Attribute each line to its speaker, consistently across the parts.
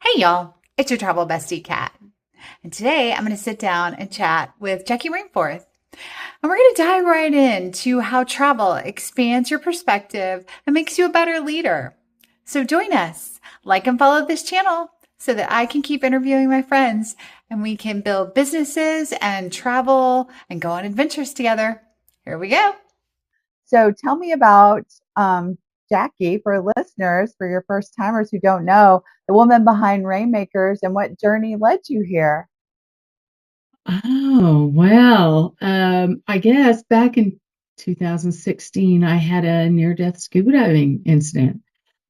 Speaker 1: Hey y'all, it's your travel bestie Kat. And today I'm going to sit down and chat with Jackie Rainforth. And we're going to dive right into how travel expands your perspective and makes you a better leader. So join us, like and follow this channel so that I can keep interviewing my friends and we can build businesses and travel and go on adventures together. Here we go. So tell me about Jackie for listeners, for your first timers who don't know, the woman behind Rainmakers and what journey led you here.
Speaker 2: Oh, well, I guess back in 2016, I had a near-death scuba diving incident.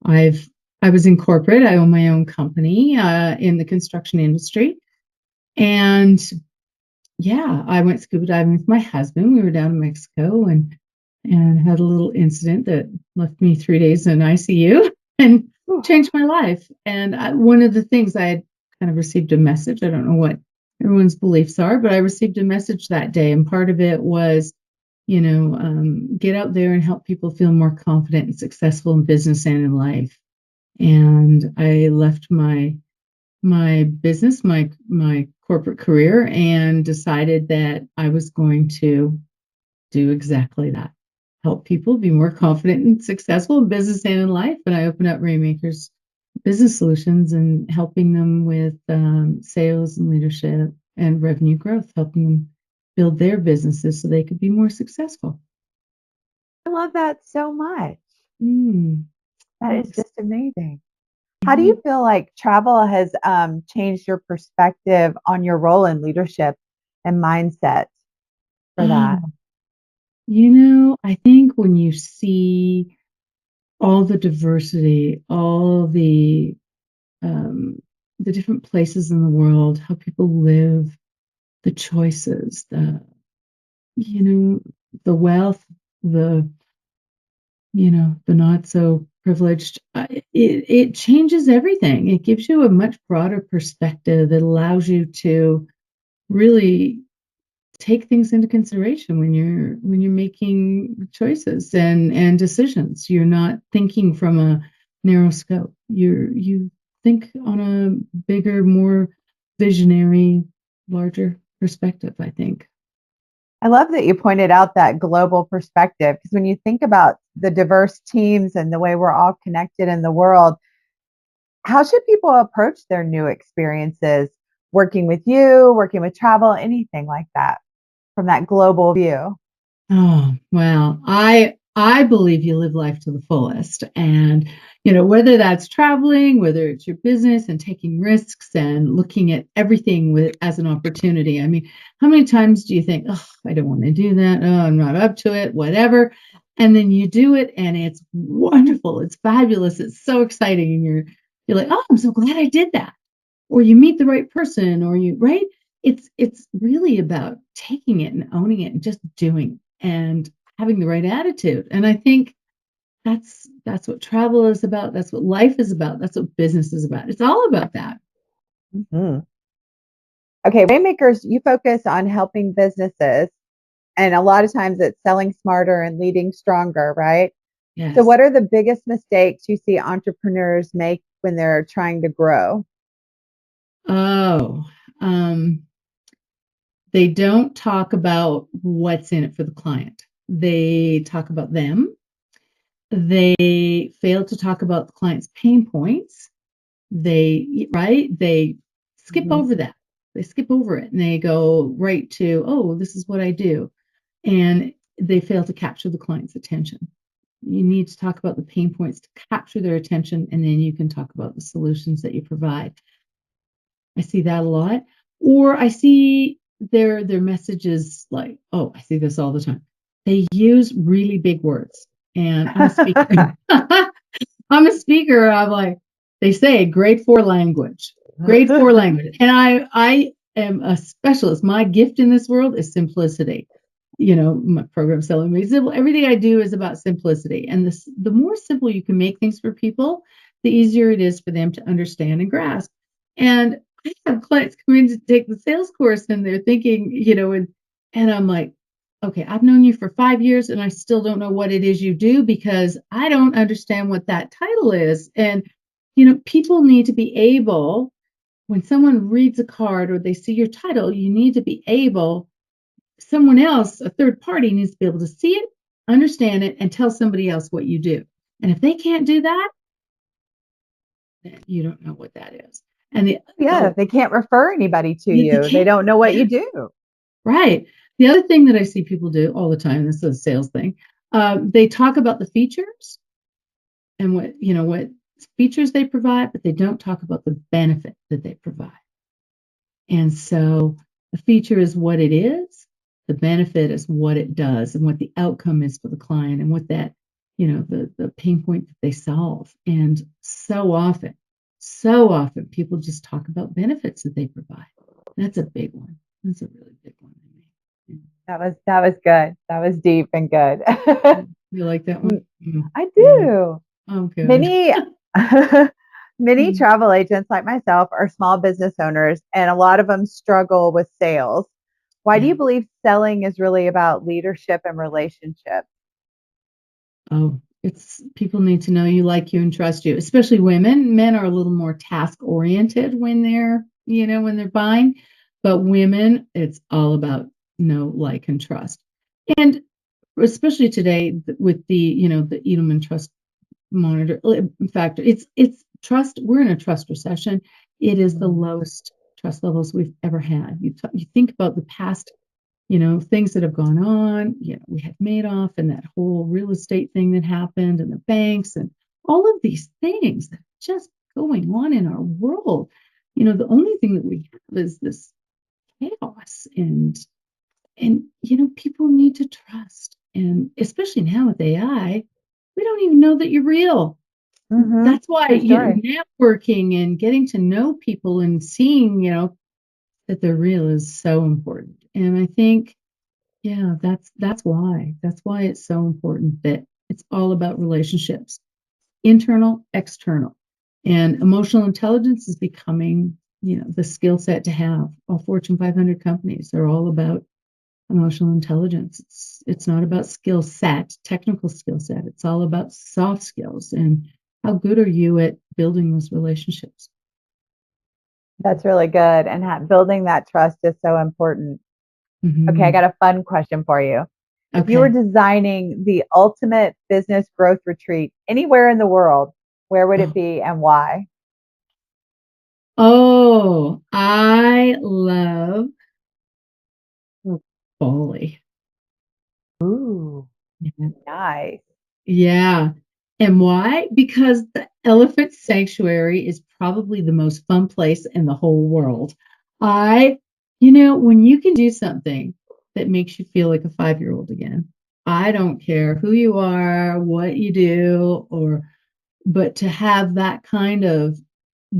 Speaker 2: I've I was in corporate. I own my own company in the construction industry, and yeah, I went scuba diving with my husband. We were down in Mexico and had a little incident that left me 3 days in ICU and changed my life. And one of the things I had kind of received a message. I don't know what everyone's beliefs are, but I received a message that day, and part of it was, get out there and help people feel more confident and successful in business and in life. And I left my business, my corporate career, and decided that I was going to do exactly that. Help people be more confident and successful in business and in life. And I opened up Rainmakers Business Solutions and helping them with sales and leadership and revenue growth, helping them build their businesses so they could be more successful.
Speaker 1: I love that so much.
Speaker 2: Mm,
Speaker 1: That is
Speaker 2: thanks.
Speaker 1: just amazing. How do you feel like travel has changed your perspective on your role in leadership and mindset for that?
Speaker 2: Oh, I think when you see all the diversity, all um, the different places in the world, how people live, the choices, you know, the wealth, the, the not so privileged. It changes everything. It gives you a much broader perspective that allows you to really take things into consideration when you're making choices and decisions. You're not thinking from a narrow scope. You think on a bigger, more visionary, larger perspective, I think.
Speaker 1: I love that you pointed out that global perspective because when you think about the diverse teams and the way we're all connected in the world, how should people approach their new experiences working with you, working with travel, anything like that from that global view?
Speaker 2: Oh, well, I believe you live life to the fullest. And, whether that's traveling, whether it's your business and taking risks and looking at everything as an opportunity. I mean, how many times do you think, oh, I don't want to do that. Oh, I'm not up to it, whatever. And then you do it and it's wonderful. It's fabulous. It's so exciting. And you're like, oh, I'm so glad I did that. Or you meet the right person, or right? It's really about taking it and owning it and just doing and having the right attitude. And I think that's what travel is about. That's what life is about. That's what business is about. It's all about that.
Speaker 1: Mhm. Okay, Rainmakers, you focus on helping businesses, and a lot of times it's selling smarter and leading stronger, right? So,
Speaker 2: Yes.
Speaker 1: what are the biggest mistakes you see entrepreneurs make when they're trying to grow?
Speaker 2: Oh, um, they don't talk about what's in it for the client. They talk about them. They fail to talk about the client's pain points. They skip
Speaker 1: Mhm.
Speaker 2: over that. They skip over it and they go right to, oh, this is what I do. And they fail to capture the client's attention. You need to talk about the pain points to capture their attention, and then you can talk about the solutions that you provide. I see that a lot. Or I see their messages like, oh, I see this all the time. They use really big words. And I'm a speaker. I'm a speaker. I'm like, they say grade 4 language, grade 4 language. And I am a specialist. My gift in this world is simplicity. My program selling me simple. Everything I do is about simplicity. And the more simple you can make things for people, the easier it is for them to understand and grasp. And I have clients come in to take the sales course and they're thinking, and I'm like, okay, I've known you for 5 years and I still don't know what it is you do because I don't understand what that title is. And, people need to be able, when someone reads a card or they see your title, you need to be able, someone else, a third party, needs to be able to see it, understand it, and tell somebody else what you do. And if they can't do that, then you don't know what that is. And
Speaker 1: Yeah, they can't refer anybody to
Speaker 2: they
Speaker 1: you. They
Speaker 2: can't.
Speaker 1: don't know what
Speaker 2: Yeah,
Speaker 1: you do.
Speaker 2: right. The other thing that I see people do all the time, this is a sales thing, they talk about the features and what features they provide, but they don't talk about the benefit that they provide. And so the feature is what it is, the benefit is what it does, and what the outcome is for the client, and what that, the pain point that they solve. And so often people just talk about benefits that they provide. That's a big one. That's a really big one.
Speaker 1: That was good. That was deep and good.
Speaker 2: Yeah. You like that one?
Speaker 1: I
Speaker 2: Yeah.
Speaker 1: do.
Speaker 2: Oh, good.
Speaker 1: Many many
Speaker 2: Mm,
Speaker 1: travel agents like myself are small business owners, and a lot of them struggle with sales. Why do
Speaker 2: yeah.
Speaker 1: you believe selling is really about leadership and relationships?
Speaker 2: Oh, it's people need to know you, like you, and trust you, especially women. Men are a little more task oriented when they're buying, but women, it's all about know, like, and trust. And especially today with the Edelman Trust Monitor. In fact, it's trust. We're in a trust recession. It is the lowest trust levels we've ever had. You think about the past, things that have gone on. We had Madoff and that whole real estate thing that happened, and the banks, and all of these things that are just going on in our world. The only thing that we have is this chaos, and people need to trust. And especially now with AI, we don't even know that you're real.
Speaker 1: Mm-hmm.
Speaker 2: That's why,
Speaker 1: True story.
Speaker 2: networking and getting to know people and seeing, that they're real is so important. And I think, yeah, that's why it's so important that it's all about relationships, internal, external. And emotional intelligence is becoming, the skill set to have. All Fortune 500 companies are all about emotional intelligence. It's not about skill set, technical skill set. It's all about soft skills and how good are you at building those relationships.
Speaker 1: That's really good. And building that trust is so important. Okay, I
Speaker 2: Mm-hmm.
Speaker 1: got a fun question for you. If you were
Speaker 2: Okay.
Speaker 1: designing the ultimate business growth retreat anywhere in the world, where would it
Speaker 2: Oh,
Speaker 1: be and why?
Speaker 2: oh, I love Bali.
Speaker 1: Ooh,
Speaker 2: Yeah.
Speaker 1: nice.
Speaker 2: Yeah. And why? Because the elephant sanctuary is probably the most fun place in the whole world. I, when you can do something that makes you feel like a 5-year old again, I don't care who you are, what you do, but to have that kind of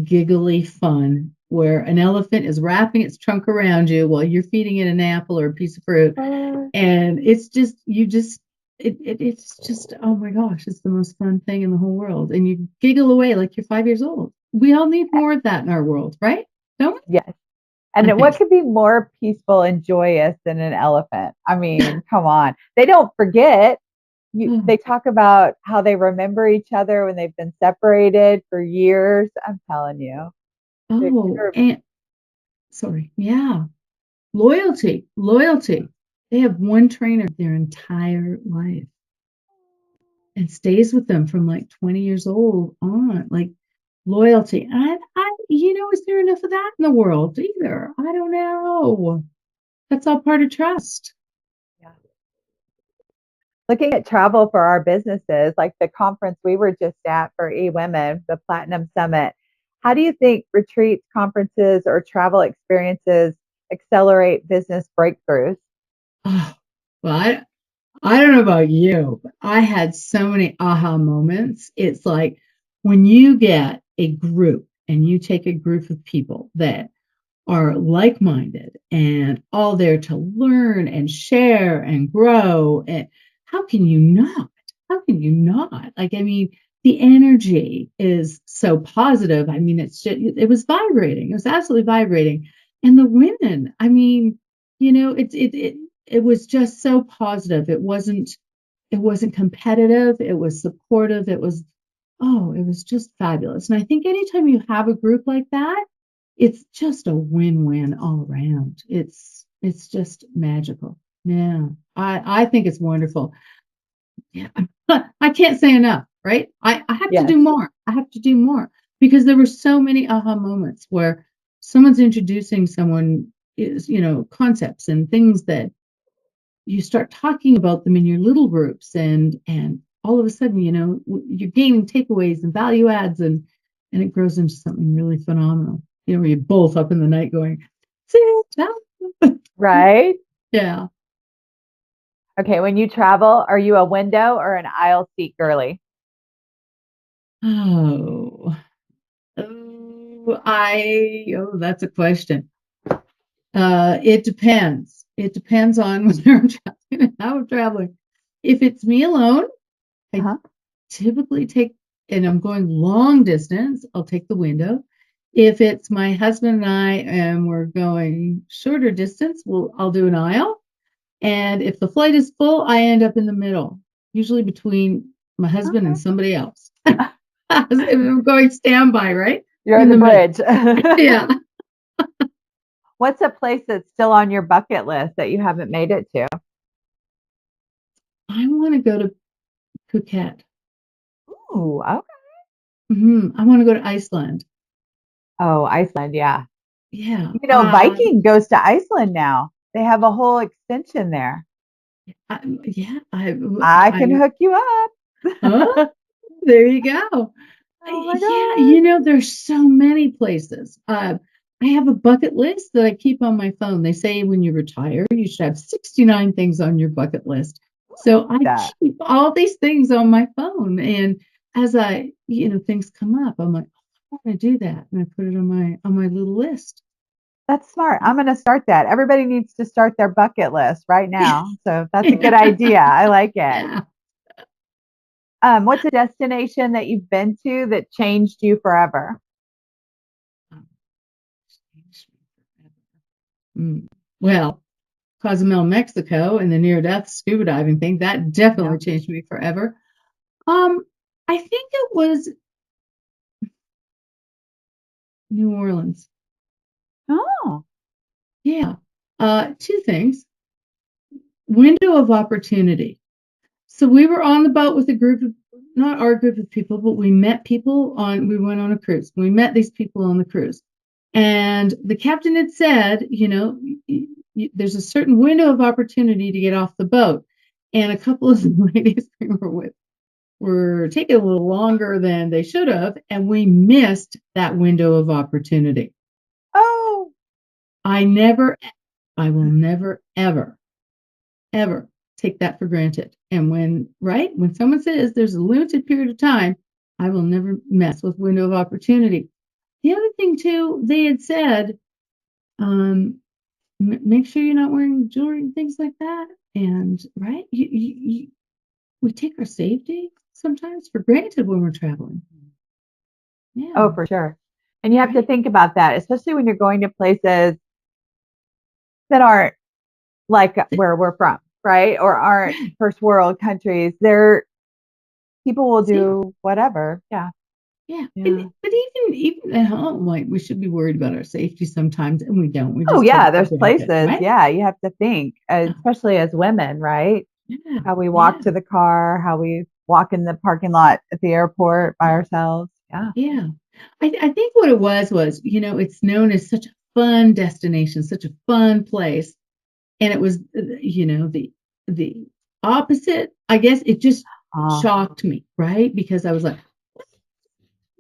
Speaker 2: giggly fun where an elephant is wrapping its trunk around you while you're feeding it an apple or a piece of fruit,
Speaker 1: Uh,
Speaker 2: and it's just you just it's just, oh my gosh, it's the most fun thing in the whole world, and you giggle away like you're 5 years old. We all need more of that in our world, right? Don't
Speaker 1: yes.
Speaker 2: we?
Speaker 1: And what
Speaker 2: Okay.
Speaker 1: could be more peaceful and joyous than an elephant? I mean, come on. They don't forget. They talk about how they remember each other when they've been separated for years. I'm telling you.
Speaker 2: Oh,
Speaker 1: They're
Speaker 2: and sorry, yeah, loyalty. They have one trainer their entire life and stays with them from like 20 years old on, like loyalty. Is there enough of that in the world either? I don't know. That's all part of trust.
Speaker 1: yeah. Looking at travel for our businesses, like the conference we were just at for eWomen, the Platinum Summit. How do you think retreats, conferences, or travel experiences accelerate business breakthroughs?
Speaker 2: Oh, well, I don't know about you, but I had so many aha moments. It's like when you get a group and you take a group of people that are like minded and all there to learn and share and grow. And how can you not? How can you not? Like, I mean, the energy is so positive. I mean, it was vibrating. It was absolutely vibrating. And the women, I mean, it was just so positive. It wasn't competitive. It was supportive. It was Oh, it was just fabulous. And I think anytime you have a group like that, it's just a win-win all around. It's just magical. Yeah. I think it's wonderful. Yeah. I can't say enough, right? I have to
Speaker 1: Yes.
Speaker 2: do more. I have to do more because there were so many aha moments where someone's introducing someone is, concepts and things that you start talking about them in your little groups and all of a sudden, you're gaining takeaways and value adds and it grows into something really phenomenal. Where you're both up in the night going, sit down.
Speaker 1: Right?
Speaker 2: Yeah.
Speaker 1: Okay, when you travel, are you a window or an aisle seat girly?
Speaker 2: Oh, that's a question. It depends. It depends on whether I'm traveling and how I'm traveling. If it's me alone, I
Speaker 1: Uh-huh.
Speaker 2: typically take, and I'm going long distance, I'll take the window. If it's my husband and I and we're going shorter distance, I'll do an aisle. And if the flight is full, I end up in the middle, usually between my husband and
Speaker 1: Okay.
Speaker 2: somebody else. If I'm going standby, right? I'm
Speaker 1: You're
Speaker 2: in
Speaker 1: the
Speaker 2: the middle.
Speaker 1: bridge.
Speaker 2: Yeah.
Speaker 1: What's a place that's still on your bucket list that you haven't made it to?
Speaker 2: I want to go to Phuket.
Speaker 1: Ooh, okay.
Speaker 2: I want to go to Iceland.
Speaker 1: Oh, Iceland, yeah.
Speaker 2: Yeah.
Speaker 1: Viking goes to Iceland now. They have a whole extension there.
Speaker 2: Yeah.
Speaker 1: I can
Speaker 2: I,
Speaker 1: hook you up.
Speaker 2: huh? There you go.
Speaker 1: Oh my
Speaker 2: Yeah,
Speaker 1: God.
Speaker 2: there's so many places. I have a bucket list that I keep on my phone. They say when you retire, you should have 69 things on your bucket list. So I
Speaker 1: That
Speaker 2: keep all these things on my phone. And as things come up, I'm like, I want to do that. And I put it on my little list.
Speaker 1: that's smart. I'm going to start that. Everybody needs to start their bucket list right now. So that's a good
Speaker 2: Yeah.
Speaker 1: idea. I like it.
Speaker 2: Yeah.
Speaker 1: What's a destination that you've been to that changed you forever?
Speaker 2: Mm. Well, Cozumel, Mexico, and the near-death scuba diving thing, that
Speaker 1: Yeah.
Speaker 2: definitely changed me forever. Um, I think it was New Orleans.
Speaker 1: Oh,
Speaker 2: Yeah. Two things. Window of opportunity. So we were on the boat with a group of, not our group of people, but we went on a cruise. We met these people on the cruise. And the captain had said, there's a certain window of opportunity to get off the boat. And a couple of the ladies we were with were taking a little longer than they should have. And we missed that window of opportunity.
Speaker 1: oh,
Speaker 2: I never, I will never, ever, ever take that for granted. And when someone says there's a limited period of time, I will never mess with window of opportunity. The other thing too, they had said, make sure you're not wearing jewelry and things like that. And right, we take our safety sometimes for granted when we're traveling. Yeah,
Speaker 1: oh, for sure. And you have to
Speaker 2: right.
Speaker 1: think about that, especially when you're going to places that aren't like where we're from, right? Or aren't
Speaker 2: Yeah,
Speaker 1: first world countries. There, people will
Speaker 2: safe.
Speaker 1: do whatever. Yeah.
Speaker 2: Yeah,
Speaker 1: Yeah.
Speaker 2: but even at home, like we should be worried about our safety sometimes, and we don't. We
Speaker 1: Oh,
Speaker 2: just take
Speaker 1: yeah.
Speaker 2: it for
Speaker 1: There's
Speaker 2: granted,
Speaker 1: places.
Speaker 2: right?
Speaker 1: Yeah. You have to think,
Speaker 2: Yeah,
Speaker 1: especially as women, right?
Speaker 2: yeah,
Speaker 1: How we walk
Speaker 2: yeah,
Speaker 1: to the car, how we walk in the parking lot at the airport by ourselves. Yeah.
Speaker 2: yeah. I think what it was, it's known as such a fun destination, such a fun place, and it was, the opposite. I guess it just
Speaker 1: Uh,
Speaker 2: shocked me, right? Because I was like,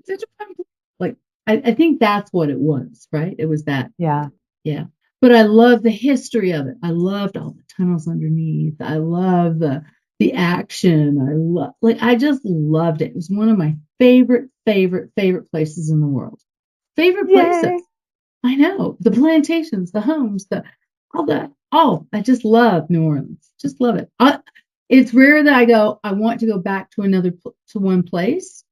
Speaker 2: such a fun place. Like, I think that's what it was, right? It was that.
Speaker 1: yeah.
Speaker 2: Yeah. But I love the history of it. I loved all the tunnels underneath. I love the action. I just loved it. It was one of my favorite, favorite, favorite places in the world. Favorite places.
Speaker 1: Yay.
Speaker 2: I know. The plantations, the homes, all that. Oh, I just love New Orleans. Just love it. It's rare that I want to go back to one place,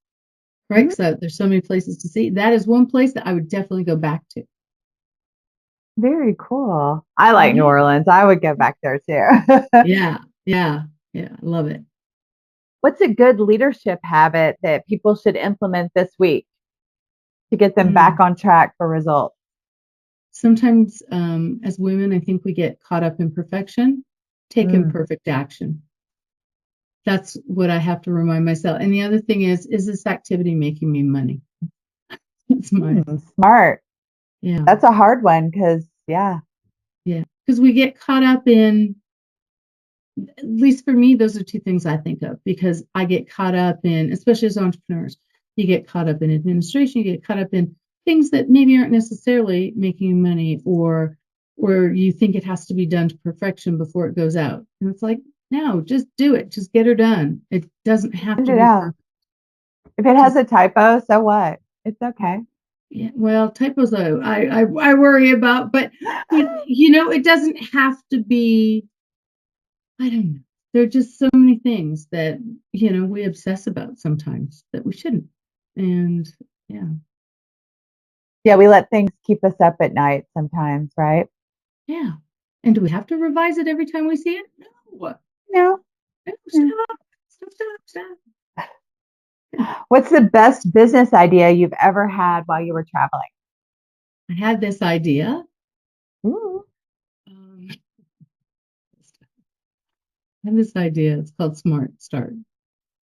Speaker 2: right?
Speaker 1: Mhm.
Speaker 2: Because there's so many places to see. That is one place that I would definitely go back to.
Speaker 1: Very cool. I like New
Speaker 2: Yeah.
Speaker 1: Orleans. I would go back there too.
Speaker 2: Yeah, yeah, yeah. I love it.
Speaker 3: What's a good leadership habit that people should implement this week to get them back
Speaker 2: Mm.
Speaker 3: on track for results?
Speaker 2: Sometimes, as women, I think we get caught up in perfection. Take
Speaker 3: Mm.
Speaker 2: imperfect action. That's what I have to remind myself. And the other thing is this activity making me money? That's my,
Speaker 3: Smart.
Speaker 2: yeah,
Speaker 3: That's a hard one because, yeah.
Speaker 2: yeah. Because we get caught up in, at least for me, those are two things I think of because I get caught up in, especially as entrepreneurs, you get caught up in administration, you get caught up in things that maybe aren't necessarily making you money or you think it has to be done to perfection before it goes out. And it's like, no, just do it. Just get her done. It doesn't have
Speaker 3: Send
Speaker 2: to
Speaker 3: it
Speaker 2: be
Speaker 3: out.
Speaker 2: perfect.
Speaker 3: If it has
Speaker 2: Just
Speaker 3: a typo, so what? It's okay.
Speaker 2: yeah, well, typos I worry about, but it doesn't have to be. I don't know. There are just so many things that we obsess about sometimes that we shouldn't. And yeah,
Speaker 3: Yeah, we let things keep us up at night sometimes, right?
Speaker 2: yeah. And do we have to revise it every time we see it? No.
Speaker 3: No.
Speaker 2: No,
Speaker 3: No.
Speaker 2: stop. Yeah.
Speaker 3: What's the best business idea you've ever had while you were traveling?
Speaker 2: I had this idea.
Speaker 3: Ooh.
Speaker 2: Um, I have this idea. It's called Smart Start,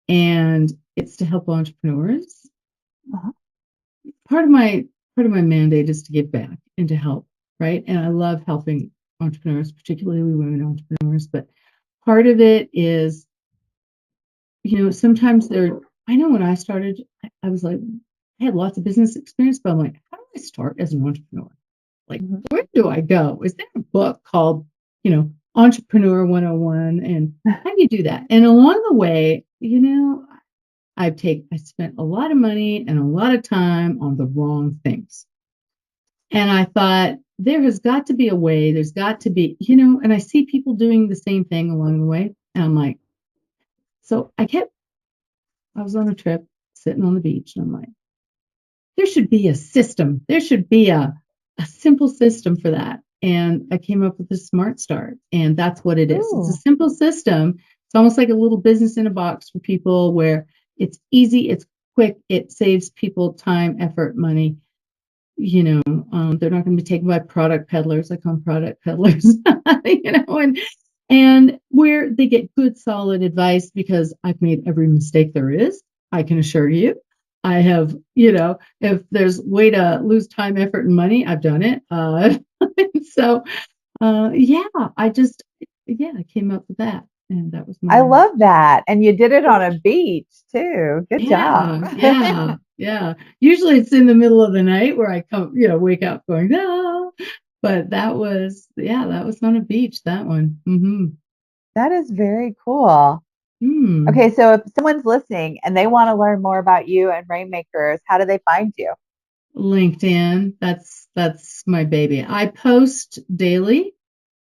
Speaker 2: and it's to help entrepreneurs.
Speaker 3: Uh-huh.
Speaker 2: part of my part of my mandate is to give back and to help, right? And I love helping entrepreneurs, particularly women entrepreneurs. But part of it is, sometimes I know when I started, I was like, I had lots of business experience, but I'm like, how do I start as an entrepreneur? Like,
Speaker 3: Mhm.
Speaker 2: where do I go? Is there a book called, Entrepreneur 101? And how do you do that? And along the way, I spent a lot of money and a lot of time on the wrong things. And I thought, there has got to be a way, there's got to be, and I see people doing the same thing along the way. And I'm like, so I was on a trip sitting on the beach and I'm like, there should be a system. There should be a simple system for that. And I came up with a Smart Start. And that's what it is. It's a
Speaker 3: Ooh.
Speaker 2: simple system. It's almost like a little business in a box for people where it's easy, it's quick, it saves people time, effort, money. They're not going to be taken by product peddlers. I call them product peddlers, and where they get good, solid advice because I've made every mistake there is. I can assure you, I have. If there's way to lose time, effort, and money, I've done it. So, yeah, I came up with that, and that was
Speaker 3: I
Speaker 2: my
Speaker 3: love that. And you did it on a beach too. Good job.
Speaker 2: yeah. Usually it's in the middle of the night where I come, wake up going, ah. But that was on a beach, that one. Mm-hmm.
Speaker 3: That is very cool.
Speaker 2: Mm.
Speaker 3: Okay, so if someone's listening and they want to learn more about you and Rainmakers, how do they find you?
Speaker 2: LinkedIn, that's my baby. I post daily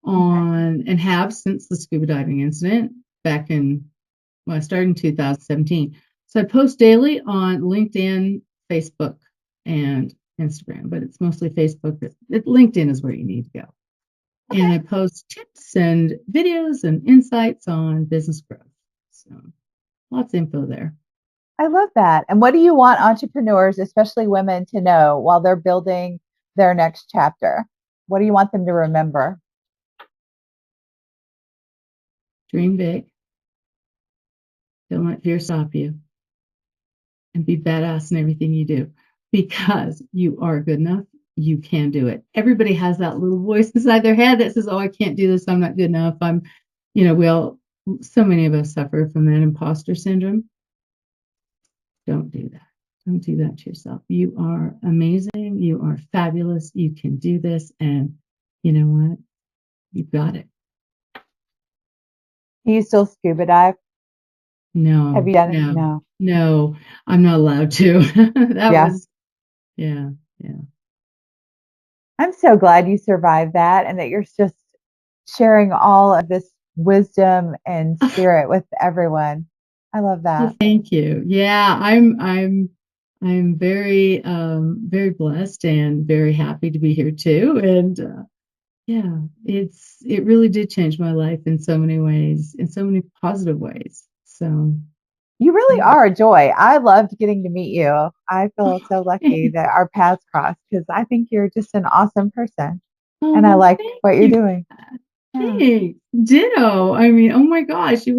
Speaker 3: Okay.
Speaker 2: on and have since the scuba diving incident back I started in 2017. So I post daily on LinkedIn, Facebook, and Instagram, but it's mostly Facebook. LinkedIn is where you need to go. And
Speaker 3: Okay.
Speaker 2: I post tips and videos and insights on business growth. So lots of info there.
Speaker 3: I love that. And what do you want entrepreneurs, especially women, to know while they're building their next chapter? What do you want them to remember?
Speaker 2: Dream big. Don't let fear stop you. And be badass in everything you do because you are good enough. You can do it. Everybody has that little voice inside their head that says, oh, I can't do this. I'm not good enough. So many of us suffer from that imposter syndrome. Don't do that. Don't do that to yourself. You are amazing. You are fabulous. You can do this. And you know what? You've got it.
Speaker 3: Do you still scuba dive? Have
Speaker 2: No,
Speaker 3: you done it?
Speaker 2: no,
Speaker 3: No.
Speaker 2: no, I'm not allowed to. That
Speaker 3: Yeah.
Speaker 2: was, yeah, yeah.
Speaker 3: I'm so glad you survived that and that you're just sharing all of this wisdom and spirit with everyone. I love
Speaker 2: Well,
Speaker 3: that.
Speaker 2: thank you. Yeah, I'm very blessed and very happy to be here too. And yeah, it really did change my life in so many ways, in so many positive ways. So
Speaker 3: You really are a joy. I loved getting to meet you. I feel so lucky that our paths crossed because I think you're just an awesome person
Speaker 2: Oh,
Speaker 3: and I
Speaker 2: well,
Speaker 3: like
Speaker 2: thank
Speaker 3: what you're
Speaker 2: you.
Speaker 3: doing. Yeah.
Speaker 2: Hey, ditto. I mean, oh my gosh, you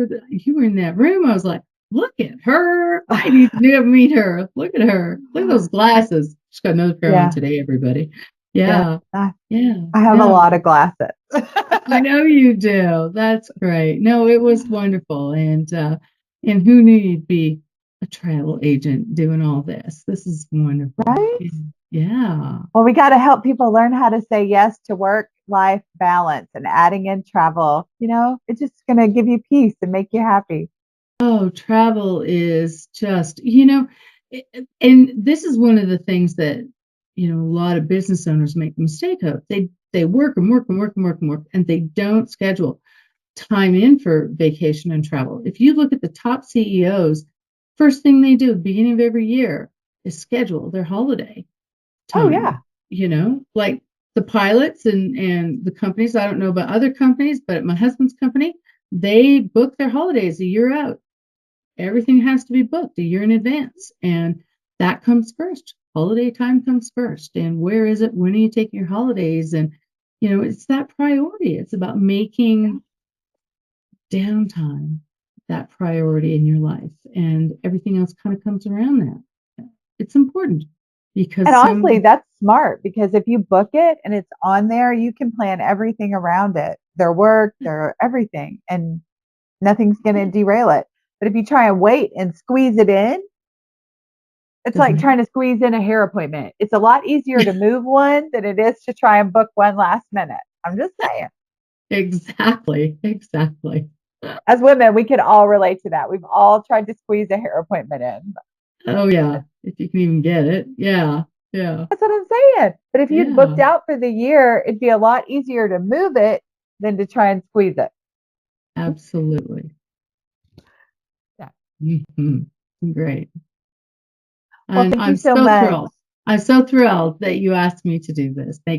Speaker 2: were in that room. I was like, look at her. I need to meet her. Look at her. Look at those glasses. She's got another pair on
Speaker 3: Yeah.
Speaker 2: today, everybody.
Speaker 3: Yeah.
Speaker 2: Yeah. Yeah.
Speaker 3: I have a lot
Speaker 2: No,
Speaker 3: of glasses.
Speaker 2: I know you do. That's great. No, it was wonderful. And who knew you'd be a travel agent doing all this? This is wonderful.
Speaker 3: Right?
Speaker 2: Yeah.
Speaker 3: Well, we got to help people learn how to say yes to work life balance and adding in travel. It's just going to give you peace and make you happy.
Speaker 2: Oh, travel is just, and this is one of the things that, a lot of business owners make the mistake of. They work and work and work and work and work, and they don't schedule time in for vacation and travel. If you look at the top CEOs, first thing they do at the beginning of every year is schedule their holiday
Speaker 3: Oh, yeah.
Speaker 2: time, like the pilots and the companies. I don't know about other companies, but at my husband's company, they book their holidays a year out. Everything has to be booked a year in advance, and that comes first. Holiday time comes first. And where is it? When are you taking your holidays? And it's that priority. It's about making downtime that priority in your life, and everything else kind of comes around that. It's important
Speaker 3: And
Speaker 2: because
Speaker 3: honestly, that's smart because if you book it and it's on there, you can plan everything around it, their work, their everything, and nothing's going to derail it. But if you try and wait and squeeze it in, it's like
Speaker 2: doesn't
Speaker 3: trying to squeeze in a hair appointment. It's a lot easier to move one than it is to try and book one last minute. I'm just saying.
Speaker 2: exactly.
Speaker 3: As women, we can all relate to that. We've all tried to squeeze a hair appointment in.
Speaker 2: Oh yeah, if you can even get it. Yeah, yeah,
Speaker 3: That's what I'm saying. But if you'd booked
Speaker 2: yeah.
Speaker 3: out for the year, it'd be a lot easier to move it than to try and squeeze it.
Speaker 2: Absolutely.
Speaker 3: Yeah.
Speaker 2: Mhm. Great.
Speaker 3: Well,
Speaker 2: And
Speaker 3: thank you
Speaker 2: I'm
Speaker 3: so
Speaker 2: so
Speaker 3: much.
Speaker 2: thrilled. I'm so thrilled that you asked me to do this. Thank